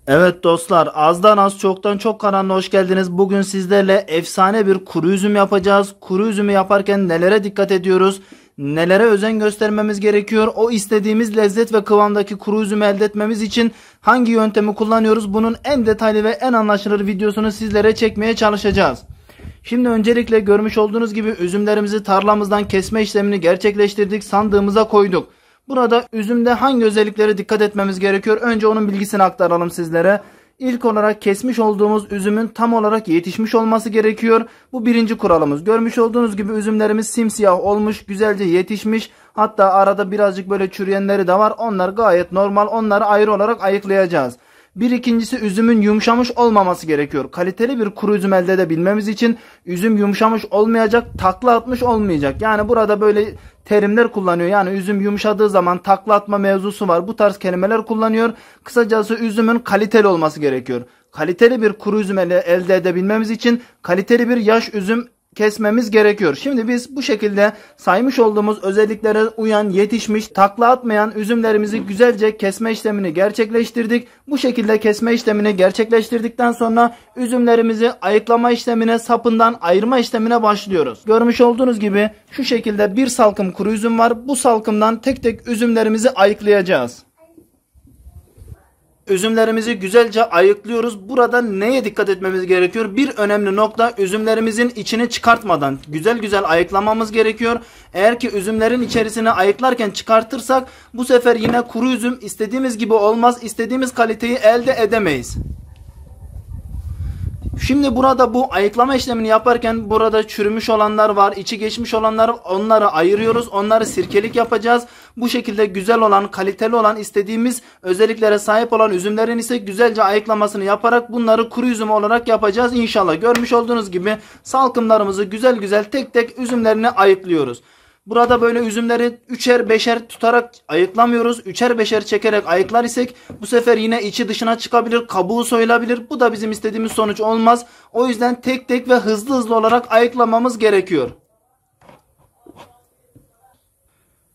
Evet dostlar, azdan az çoktan çok kanalına hoş geldiniz. Bugün sizlerle efsane bir kuru üzüm yapacağız. Kuru üzümü yaparken nelere dikkat ediyoruz? Nelere özen göstermemiz gerekiyor? O istediğimiz lezzet ve kıvamdaki kuru üzümü elde etmemiz için hangi yöntemi kullanıyoruz? Bunun en detaylı ve en anlaşılır videosunu sizlere çekmeye çalışacağız. Şimdi öncelikle görmüş olduğunuz gibi üzümlerimizi tarlamızdan kesme işlemini gerçekleştirdik. Sandığımıza koyduk. Burada üzümde hangi özelliklere dikkat etmemiz gerekiyor? Önce onun bilgisini aktaralım sizlere. İlk olarak kesmiş olduğumuz üzümün tam olarak yetişmiş olması gerekiyor. Bu birinci kuralımız. Görmüş olduğunuz gibi üzümlerimiz simsiyah olmuş, güzelce yetişmiş. Hatta arada birazcık böyle çürüyenleri de var. Onlar gayet normal. Onları ayrı olarak ayıklayacağız. Bir ikincisi üzümün yumuşamış olmaması gerekiyor. Kaliteli bir kuru üzüm elde edebilmemiz için üzüm yumuşamış olmayacak, takla atmış olmayacak. Yani burada böyle terimler kullanıyor. Yani üzüm yumuşadığı zaman takla atma mevzusu var. Bu tarz kelimeler kullanıyor. Kısacası üzümün kaliteli olması gerekiyor. Kaliteli bir kuru üzüm elde edebilmemiz için kaliteli bir yaş üzüm kesmemiz gerekiyor. Şimdi biz bu şekilde saymış olduğumuz özelliklere uyan, yetişmiş, takla atmayan üzümlerimizi güzelce kesme işlemini gerçekleştirdik. Bu şekilde kesme işlemini gerçekleştirdikten sonra üzümlerimizi ayıklama işlemine, sapından ayırma işlemine başlıyoruz. Görmüş olduğunuz gibi şu şekilde bir salkım kuru üzüm var. Bu salkımdan tek tek üzümlerimizi ayıklayacağız. Üzümlerimizi güzelce ayıklıyoruz. Burada neye dikkat etmemiz gerekiyor? Bir önemli nokta, üzümlerimizin içini çıkartmadan güzel güzel ayıklamamız gerekiyor. Eğer ki üzümlerin içerisine ayıklarken çıkartırsak bu sefer yine kuru üzüm istediğimiz gibi olmaz. İstediğimiz kaliteyi elde edemeyiz. Şimdi burada bu ayıklama işlemini yaparken burada çürümüş olanlar var, içi geçmiş olanlar, onları ayırıyoruz. Onları sirkelik yapacağız. Bu şekilde güzel olan, kaliteli olan, istediğimiz özelliklere sahip olan üzümlerin ise güzelce ayıklamasını yaparak bunları kuru üzüm olarak yapacağız inşallah. Görmüş olduğunuz gibi salkımlarımızı güzel güzel tek tek üzümlerini ayıklıyoruz. Burada böyle üzümleri üçer beşer tutarak ayıklamıyoruz. Üçer beşer çekerek ayıklar isek bu sefer yine içi dışına çıkabilir, kabuğu soyulabilir. Bu da bizim istediğimiz sonuç olmaz. O yüzden tek tek ve hızlı hızlı olarak ayıklamamız gerekiyor.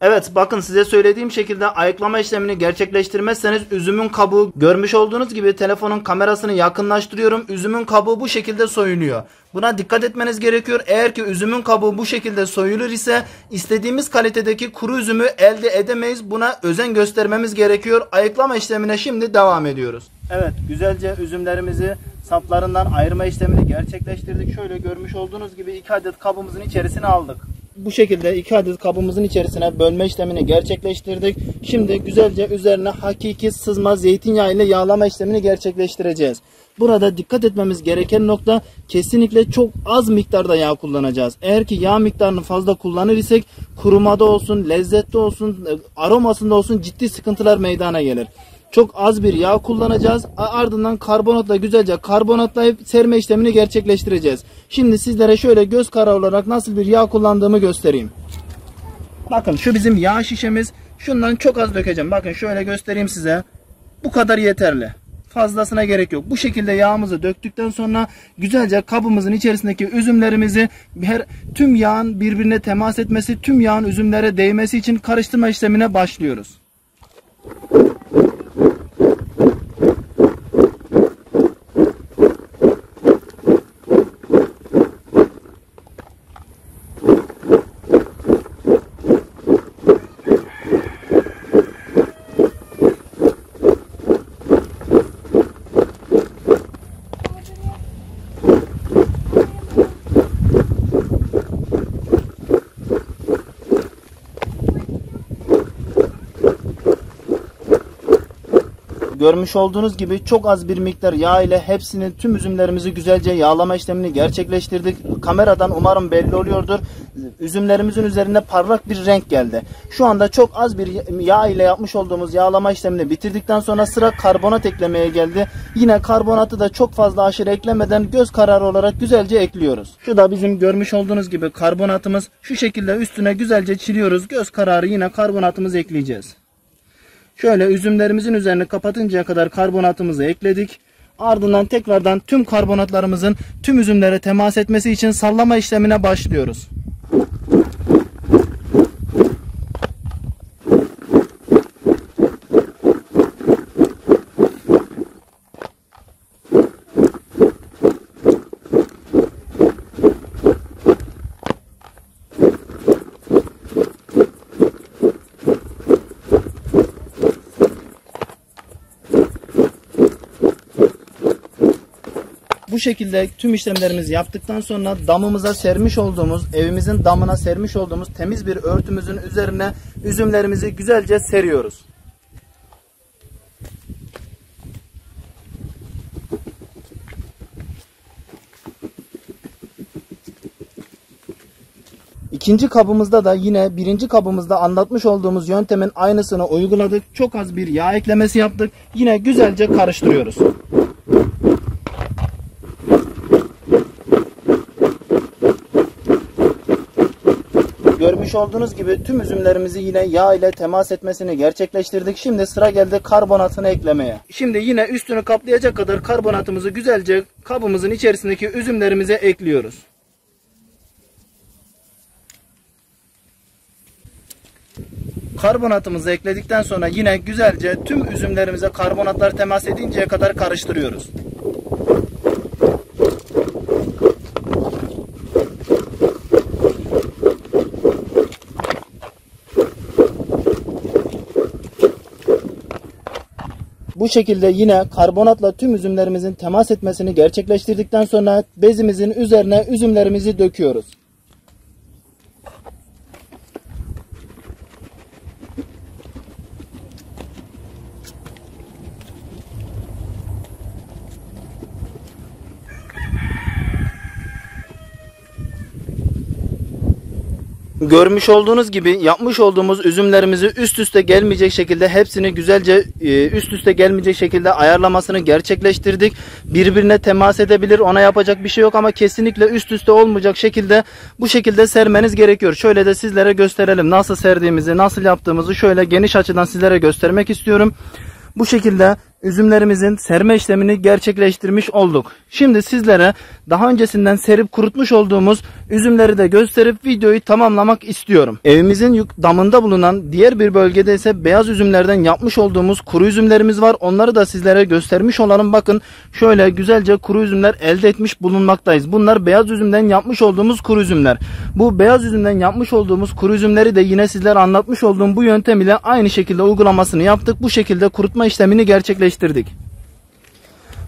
Evet, bakın size söylediğim şekilde ayıklama işlemini gerçekleştirmezseniz üzümün kabuğu, görmüş olduğunuz gibi telefonun kamerasını yakınlaştırıyorum. Üzümün kabuğu bu şekilde soyuluyor. Buna dikkat etmeniz gerekiyor. Eğer ki üzümün kabuğu bu şekilde soyulur ise istediğimiz kalitedeki kuru üzümü elde edemeyiz. Buna özen göstermemiz gerekiyor. Ayıklama işlemine şimdi devam ediyoruz. Evet, güzelce üzümlerimizi saplarından ayırma işlemini gerçekleştirdik. Şöyle görmüş olduğunuz gibi 2 adet kabımızın içerisine aldık. Bu şekilde 2 adet kabımızın içerisine bölme işlemini gerçekleştirdik. Şimdi güzelce üzerine hakiki sızma zeytinyağı ile yağlama işlemini gerçekleştireceğiz. Burada dikkat etmemiz gereken nokta, kesinlikle çok az miktarda yağ kullanacağız. Eğer ki yağ miktarını fazla kullanır isek kurumada olsun, lezzette olsun, aromasında olsun ciddi sıkıntılar meydana gelir. Çok az bir yağ kullanacağız. Ardından karbonatla güzelce karbonatlayıp serme işlemini gerçekleştireceğiz. Şimdi sizlere şöyle göz kararı olarak nasıl bir yağ kullandığımı göstereyim. Bakın şu bizim yağ şişemiz. Şundan çok az dökeceğim. Bakın şöyle göstereyim size. Bu kadar yeterli. Fazlasına gerek yok. Bu şekilde yağımızı döktükten sonra güzelce kabımızın içerisindeki üzümlerimizi tüm yağın birbirine temas etmesi, tüm yağın üzümlere değmesi için karıştırma işlemine başlıyoruz. Görmüş olduğunuz gibi çok az bir miktar yağ ile tüm üzümlerimizi güzelce yağlama işlemini gerçekleştirdik. Kameradan umarım belli oluyordur. Üzümlerimizin üzerinde parlak bir renk geldi. Şu anda çok az bir yağ ile yapmış olduğumuz yağlama işlemini bitirdikten sonra sıra karbonat eklemeye geldi. Yine karbonatı da çok fazla aşırı eklemeden göz kararı olarak güzelce ekliyoruz. Şu da bizim görmüş olduğunuz gibi karbonatımız. Şu şekilde üstüne güzelce çiliyoruz. Göz kararı yine karbonatımızı ekleyeceğiz. Şöyle üzümlerimizin üzerini kapatıncaya kadar karbonatımızı ekledik. Ardından tekrardan tüm karbonatlarımızın tüm üzümlere temas etmesi için sallama işlemine başlıyoruz. Bu şekilde tüm işlemlerimizi yaptıktan sonra damımıza sermiş olduğumuz, evimizin damına sermiş olduğumuz temiz bir örtümüzün üzerine üzümlerimizi güzelce seriyoruz. İkinci kabımızda da yine birinci kabımızda anlatmış olduğumuz yöntemin aynısını uyguladık. Çok az bir yağ eklemesi yaptık. Yine güzelce karıştırıyoruz. Görmüş olduğunuz gibi tüm üzümlerimizi yine yağ ile temas etmesini gerçekleştirdik. Şimdi sıra geldi karbonatını eklemeye. Şimdi yine üstünü kaplayacak kadar karbonatımızı güzelce kabımızın içerisindeki üzümlerimize ekliyoruz. Karbonatımızı ekledikten sonra yine güzelce tüm üzümlerimize karbonatlar temas edinceye kadar karıştırıyoruz. Bu şekilde yine karbonatla tüm üzümlerimizin temas etmesini gerçekleştirdikten sonra bezimizin üzerine üzümlerimizi döküyoruz. Görmüş olduğunuz gibi yapmış olduğumuz üzümlerimizi üst üste gelmeyecek şekilde hepsini güzelce üst üste gelmeyecek şekilde ayarlamasını gerçekleştirdik. Birbirine temas edebilir, ona yapacak bir şey yok ama kesinlikle üst üste olmayacak şekilde bu şekilde sermeniz gerekiyor. Şöyle de sizlere gösterelim nasıl serdiğimizi, nasıl yaptığımızı şöyle geniş açıdan sizlere göstermek istiyorum. Bu şekilde üzümlerimizin serme işlemini gerçekleştirmiş olduk. Şimdi sizlere daha öncesinden serip kurutmuş olduğumuz üzümleri de gösterip videoyu tamamlamak istiyorum. Evimizin damında bulunan diğer bir bölgede ise beyaz üzümlerden yapmış olduğumuz kuru üzümlerimiz var. Onları da sizlere göstermiş olalım. Bakın şöyle güzelce kuru üzümler elde etmiş bulunmaktayız. Bunlar beyaz üzümden yapmış olduğumuz kuru üzümler. Bu beyaz üzümden yapmış olduğumuz kuru üzümleri de yine sizlere anlatmış olduğum bu yöntem ile aynı şekilde uygulamasını yaptık. Bu şekilde kurutma işlemini gerçekleştirdik.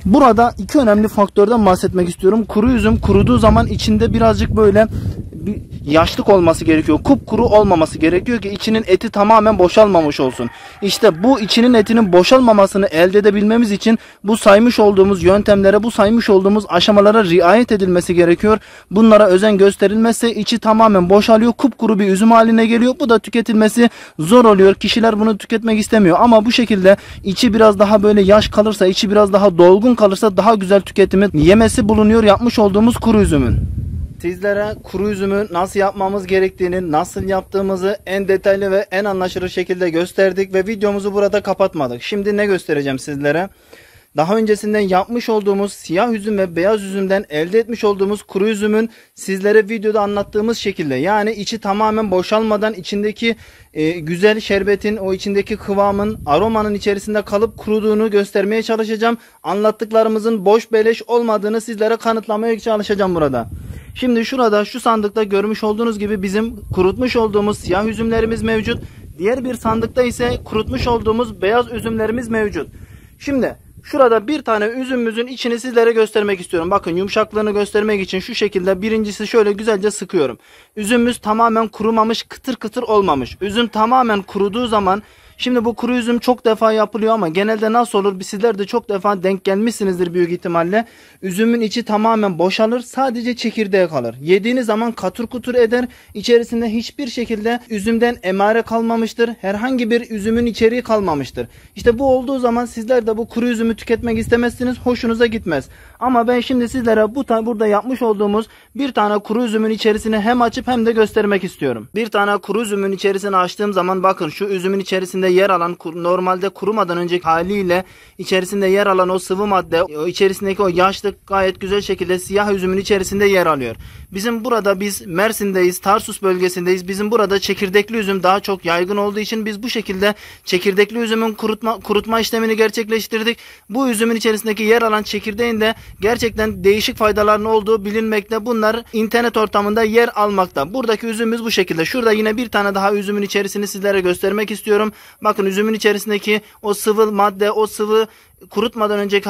Burada iki önemli faktörden bahsetmek istiyorum. Kuru üzüm kuruduğu zaman içinde birazcık böyle bir yaşlık olması gerekiyor. Kupkuru olmaması gerekiyor ki içinin eti tamamen boşalmamış olsun. İşte bu içinin etinin boşalmamasını elde edebilmemiz için bu saymış olduğumuz yöntemlere, bu saymış olduğumuz aşamalara riayet edilmesi gerekiyor. Bunlara özen gösterilmezse içi tamamen boşalıyor. Kupkuru bir üzüm haline geliyor. Bu da tüketilmesi zor oluyor. Kişiler bunu tüketmek istemiyor. Ama bu şekilde içi biraz daha böyle yaş kalırsa, içi biraz daha dolgun kalırsa daha güzel tüketimi yemesi bulunuyor yapmış olduğumuz kuru üzümün. Sizlere kuru üzümü nasıl yapmamız gerektiğini, nasıl yaptığımızı en detaylı ve en anlaşılır şekilde gösterdik ve videomuzu burada kapatmadık. Şimdi ne göstereceğim sizlere? Daha öncesinden yapmış olduğumuz siyah üzüm ve beyaz üzümden elde etmiş olduğumuz kuru üzümün sizlere videoda anlattığımız şekilde, yani içi tamamen boşalmadan içindeki güzel şerbetin, o içindeki kıvamın, aromanın içerisinde kalıp kuruduğunu göstermeye çalışacağım. Anlattıklarımızın boş beleş olmadığını sizlere kanıtlamaya çalışacağım burada. Şimdi şurada şu sandıkta görmüş olduğunuz gibi bizim kurutmuş olduğumuz siyah üzümlerimiz mevcut. Diğer bir sandıkta ise kurutmuş olduğumuz beyaz üzümlerimiz mevcut. Şimdi şurada bir tane üzümümüzün içini sizlere göstermek istiyorum. Bakın yumuşaklığını göstermek için şu şekilde birincisi şöyle güzelce sıkıyorum. Üzümümüz tamamen kurumamış, kıtır kıtır olmamış. Üzüm tamamen kuruduğu zaman, şimdi bu kuru üzüm çok defa yapılıyor ama genelde nasıl olur? Sizler de çok defa denk gelmişsinizdir büyük ihtimalle. Üzümün içi tamamen boşalır, sadece çekirdeği kalır. Yediğiniz zaman katır kutur eder. İçerisinde hiçbir şekilde üzümden emare kalmamıştır. Herhangi bir üzümün içeriği kalmamıştır. İşte bu olduğu zaman sizler de bu kuru üzümü tüketmek istemezsiniz. Hoşunuza gitmez. Ama ben şimdi sizlere burada yapmış olduğumuz bir tane kuru üzümün içerisini hem açıp hem de göstermek istiyorum. Bir tane kuru üzümün içerisini açtığım zaman bakın şu üzümün içerisinde yer alan, normalde kurumadan önceki haliyle içerisinde yer alan o sıvı madde, o içerisindeki o yaşlık gayet güzel şekilde siyah üzümün içerisinde yer alıyor. Biz Mersin'deyiz, Tarsus bölgesindeyiz. Bizim burada çekirdekli üzüm daha çok yaygın olduğu için biz bu şekilde çekirdekli üzümün kurutma işlemini gerçekleştirdik. Bu üzümün içerisindeki yer alan çekirdeğin de gerçekten değişik faydalarının olduğu bilinmekte. Bunlar internet ortamında yer almakta. Buradaki üzümümüz bu şekilde. Şurada yine bir tane daha üzümün içerisini sizlere göstermek istiyorum. Bakın üzümün içerisindeki o sıvı madde, o sıvı kurutmadan önceki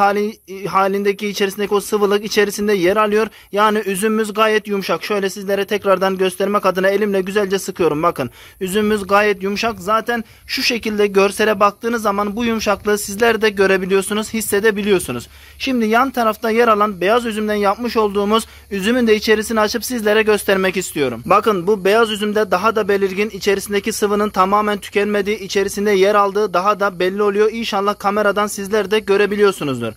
halindeki içerisindeki o sıvılık içerisinde yer alıyor. Yani üzümümüz gayet yumuşak. Şöyle sizlere tekrardan göstermek adına elimle güzelce sıkıyorum. Bakın üzümümüz gayet yumuşak. Zaten şu şekilde görsele baktığınız zaman bu yumuşaklığı sizler de görebiliyorsunuz, hissedebiliyorsunuz. Şimdi yan tarafta yer alan beyaz üzümden yapmış olduğumuz üzümün de içerisini açıp sizlere göstermek istiyorum. Bakın bu beyaz üzümde daha da belirgin, içerisindeki sıvının tamamen tükenmediği, içerisinde yer aldığı daha da belli oluyor. İnşallah kameradan sizler de görebiliyorsunuzdur.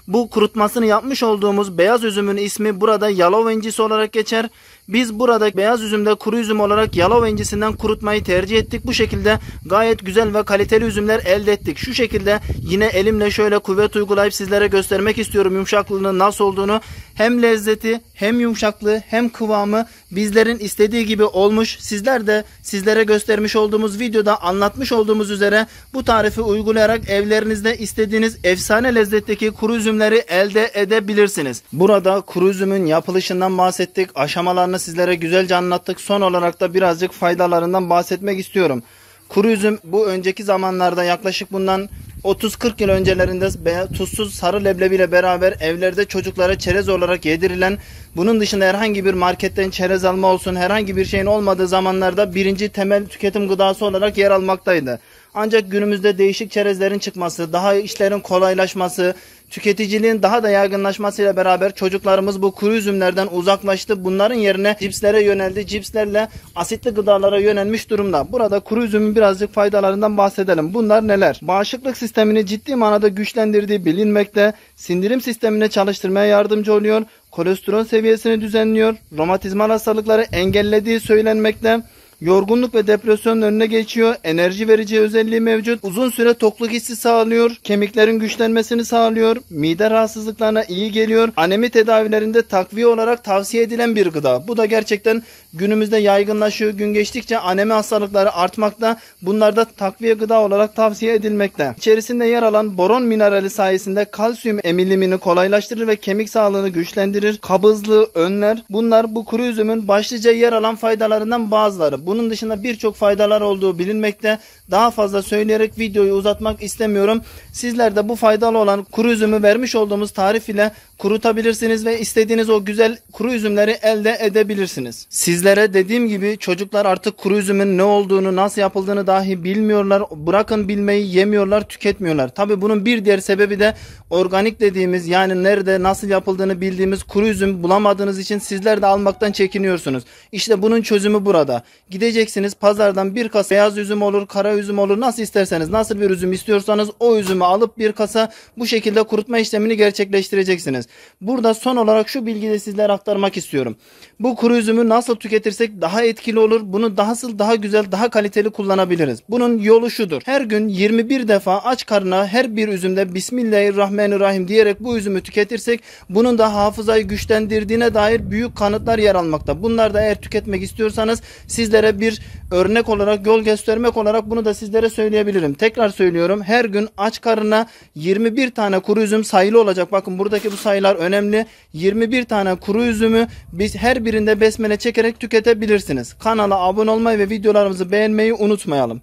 Bu kurutmasını yapmış olduğumuz beyaz üzümün ismi burada yalova incisi olarak geçer. Biz burada beyaz üzümde kuru üzüm olarak yalova incisinden kurutmayı tercih ettik. Bu şekilde gayet güzel ve kaliteli üzümler elde ettik. Şu şekilde yine elimle şöyle kuvvet uygulayıp sizlere göstermek istiyorum yumuşaklığının nasıl olduğunu. Hem lezzeti, hem yumuşaklığı, hem kıvamı bizlerin istediği gibi olmuş. Sizler de sizlere göstermiş olduğumuz videoda anlatmış olduğumuz üzere bu tarifi uygulayarak evlerinizde istediğiniz efsane lezzetteki kuru üzümleri elde edebilirsiniz. Burada kuru üzümün yapılışından bahsettik. Aşamalarını sizlere güzelce anlattık. Son olarak da birazcık faydalarından bahsetmek istiyorum. Kuru üzüm bu önceki zamanlarda yaklaşık bundan 30-40 yıl öncelerinde tuzsuz sarı leblebiyle beraber evlerde çocuklara çerez olarak yedirilen, bunun dışında herhangi bir marketten çerez alma olsun, herhangi bir şeyin olmadığı zamanlarda birinci temel tüketim gıdası olarak yer almaktaydı. Ancak günümüzde değişik çerezlerin çıkması, daha işlerin kolaylaşması, tüketiciliğin daha da yaygınlaşmasıyla beraber çocuklarımız bu kuru üzümlerden uzaklaştı. Bunların yerine cipslere yöneldi. Cipslerle asitli gıdalara yönelmiş durumda. Burada kuru üzümün birazcık faydalarından bahsedelim. Bunlar neler? Bağışıklık sistemini ciddi manada güçlendirdiği bilinmekte. Sindirim sistemini çalıştırmaya yardımcı oluyor. Kolesterol seviyesini düzenliyor. Romatizmal hastalıkları engellediği söylenmekte. Yorgunluk ve depresyonun önüne geçiyor. Enerji verici özelliği mevcut. Uzun süre tokluk hissi sağlıyor. Kemiklerin güçlenmesini sağlıyor. Mide rahatsızlıklarına iyi geliyor. Anemi tedavilerinde takviye olarak tavsiye edilen bir gıda. Bu da gerçekten günümüzde yaygınlaşıyor. Gün geçtikçe anemi hastalıkları artmakta. Bunlar da takviye gıda olarak tavsiye edilmekte. İçerisinde yer alan boron minerali sayesinde kalsiyum emilimini kolaylaştırır ve kemik sağlığını güçlendirir. Kabızlığı önler. Bunlar bu kuru üzümün başlıca yer alan faydalarından bazıları. Bunun dışında birçok faydalar olduğu bilinmekte. Daha fazla söyleyerek videoyu uzatmak istemiyorum. Sizler de bu faydalı olan kuru üzümü vermiş olduğumuz tarif ile kurutabilirsiniz ve istediğiniz o güzel kuru üzümleri elde edebilirsiniz. Sizlere dediğim gibi çocuklar artık kuru üzümün ne olduğunu, nasıl yapıldığını dahi bilmiyorlar. Bırakın bilmeyi, yemiyorlar, tüketmiyorlar. Tabi bunun bir diğer sebebi de organik dediğimiz, yani nerede nasıl yapıldığını bildiğimiz kuru üzüm bulamadığınız için sizler de almaktan çekiniyorsunuz. İşte bunun çözümü burada. Gideceksiniz pazardan bir kasa beyaz üzüm olur, kara üzüm olur, nasıl isterseniz, nasıl bir üzüm istiyorsanız o üzümü alıp bir kasa bu şekilde kurutma işlemini gerçekleştireceksiniz. Burada son olarak şu bilgiyi de sizlere aktarmak istiyorum. Bu kuru üzümü nasıl tüketirsek daha etkili olur, bunu daha güzel, daha kaliteli kullanabiliriz. Bunun yolu şudur: her gün 21 defa aç karnına her bir üzümde Bismillahirrahmanirrahim diyerek bu üzümü tüketirsek bunun da hafızayı güçlendirdiğine dair büyük kanıtlar yer almakta. Bunlar da eğer tüketmek istiyorsanız sizlere bir örnek olarak, yol göstermek olarak bunu da sizlere söyleyebilirim. Tekrar söylüyorum, her gün aç karnına 21 tane kuru üzüm sayılı olacak. Bakın buradaki bu sayılar önemli. 21 tane kuru üzümü biz her birinde besmele çekerek tüketebilirsiniz. Kanala abone olmayı ve videolarımızı beğenmeyi unutmayalım.